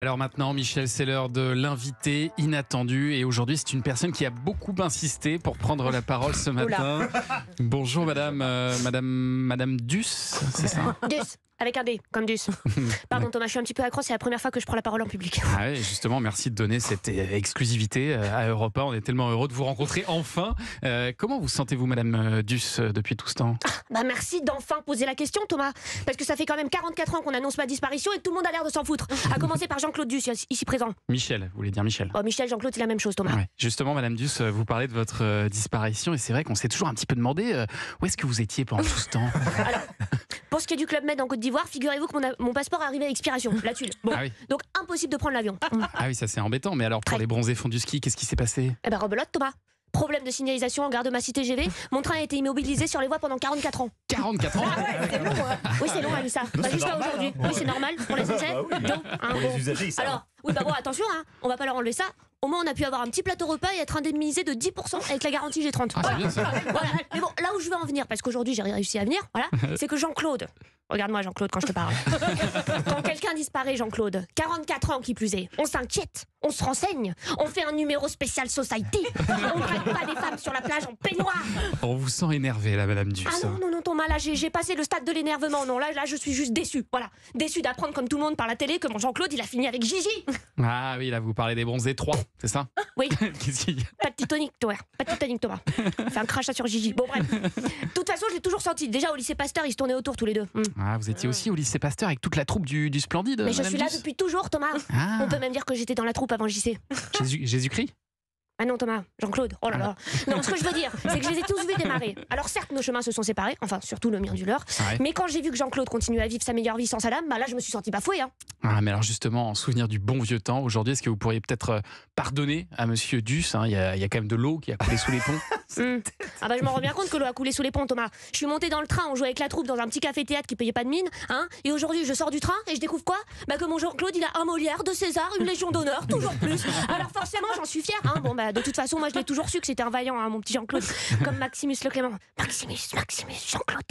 Alors maintenant, Michel, c'est l'heure de l'invité inattendu. Et aujourd'hui, c'est une personne qui a beaucoup insisté pour prendre la parole ce matin. Bonjour madame Duss, c'est ça? Duss, avec un D, comme Duss. Pardon Thomas, je suis un petit peu accro, c'est la première fois que je prends la parole en public. Ah oui, justement, merci de donner cette exclusivité à Europe 1. On est tellement heureux de vous rencontrer enfin. Comment vous sentez-vous, madame Duss, depuis tout ce temps? Merci d'enfin poser la question, Thomas. Parce que ça fait quand même 44 ans qu'on annonce ma disparition et tout le monde a l'air de s'en foutre. À commencer par Jean-Claude Duss, ici présent. Michel, vous voulez dire Michel? Oh, Michel, Jean-Claude, c'est la même chose, Thomas. Ouais. Justement, madame Duss, vous parlez de votre disparition et c'est vrai qu'on s'est toujours un petit peu demandé où est-ce que vous étiez pendant tout ce temps? Alors, pour ce qui est du Club Med en Côte d'Ivoire, figurez-vous que mon passeport est arrivé à expiration, la tuile. Bon, Ah oui. donc impossible de prendre l'avion. Ah oui, ça c'est embêtant. Mais alors pour les bronzés fonds du ski, qu'est-ce qui s'est passé? Eh ben, rebelote, Thomas. Problème de signalisation en gare de Massy TGV. Mon train a été immobilisé sur les voies pendant 44 ans. 44 ans? C'est long, hein. Oui, c'est long, Alissa. Bah, jusqu'à aujourd'hui. Oui, c'est normal pour les essais. Donc, hein, Pour bon. les usagers, ça. Alors, oui, bah bon, attention, hein, on va pas leur enlever ça. Au moins, on a pu avoir un petit plateau repas et être indemnisé de 10% avec la garantie G30. Ah, c'est bien ça. Voilà. Mais bon, là où je veux en venir, parce qu'aujourd'hui j'ai réussi à venir, voilà, c'est que Jean-Claude, regarde-moi Jean-Claude quand je te parle. Quand quelqu'un disparaît, Jean-Claude, 44 ans qui plus est, on s'inquiète, on se renseigne, on fait un numéro spécial society, on traite pas les femmes sur la plage en peignoir. On vous sent énervé là, madame Duss. Ah non, Thomas, là j'ai passé le stade de l'énervement, non, là je suis juste déçu, voilà. Déçu d'apprendre comme tout le monde par la télé que mon Jean-Claude il a fini avec Gigi. Ah oui, là vous parlez des bronzés 3, c'est ça? Oui. Qu'est-ce qu'il y a? Pas de Titanic, Thomas. Pas de Titanic, Thomas. Fait un crachat sur Gigi. Bon, bref. De toute façon, je l'ai toujours senti. Déjà, au lycée Pasteur, ils se tournaient autour tous les deux. Ah, vous étiez aussi au lycée Pasteur avec toute la troupe du Splendide. Mais je madame suis là Duss? depuis toujours, Thomas. Ah. On peut même dire que j'étais dans la troupe avant JC. Jésus-Christ? Ah non, Thomas, Jean-Claude. Oh là là. Non, ce que je veux dire, c'est que je les ai tous vus démarrer. Alors certes, nos chemins se sont séparés, enfin surtout le mien du leur. Ouais. Mais quand j'ai vu que Jean-Claude continuait à vivre sa meilleure vie sans sa dame, bah là, je me suis sentie bafouée. Hein. Ah, mais alors justement, en souvenir du bon vieux temps, aujourd'hui, est-ce que vous pourriez peut-être pardonner à monsieur Duss, hein? Il y a quand même de l'eau qui a coulé sous les ponts. Ah bah je m'en rends bien compte que l'eau a coulé sous les ponts, Thomas. Je suis montée dans le train, on jouait avec la troupe dans un petit café-théâtre qui payait pas de mine, hein. Et aujourd'hui, je sors du train et je découvre quoi? Bah que mon Jean-Claude, il a un Molière, deux César, une Légion d'honneur, toujours plus. Alors forcément, j'en suis fière, hein. Bon bah de toute façon, moi je l'ai toujours su que c'était un vaillant, hein, mon petit Jean-Claude. Comme Maximus le Clément. Maximus, Jean-Claude.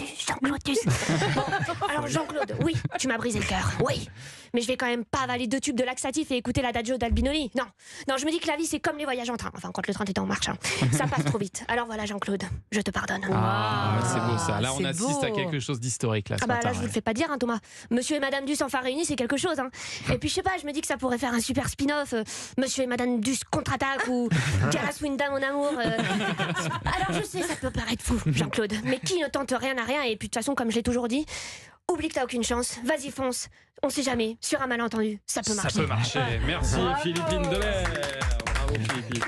Bon, alors Jean-Claude, oui, tu m'as brisé le cœur, oui. Mais je vais quand même pas avaler 2 tubes de laxatif et écouter l'adagio d'Albinoni. Non, je me dis que la vie c'est comme les voyages en train. Enfin, quand le train est en marche, hein. Ça passe trop vite. Alors voilà, Jean-Claude, je te pardonne. Ah, c'est beau ça. Là, on c'est assiste à beau. quelque chose d'historique là ce Ah bah matin. là, je vous le fais pas dire, hein, Thomas. Monsieur et Madame Duss enfin réunis, c'est quelque chose. Hein. Et puis je sais pas, je me dis que ça pourrait faire un super spin-off. Monsieur et Madame Duss contre-attaque ou Cara Swinda mon amour. Alors je sais, ça peut paraître fou, Jean-Claude. Mais qui ne tente rien à rien. Et puis de toute façon, comme je l'ai toujours dit, oublie que t'as aucune chance. Vas-y, fonce. On sait jamais. Sur un malentendu, ça peut marcher. Ça peut marcher. Merci Philippine Delair. Bravo Philippine.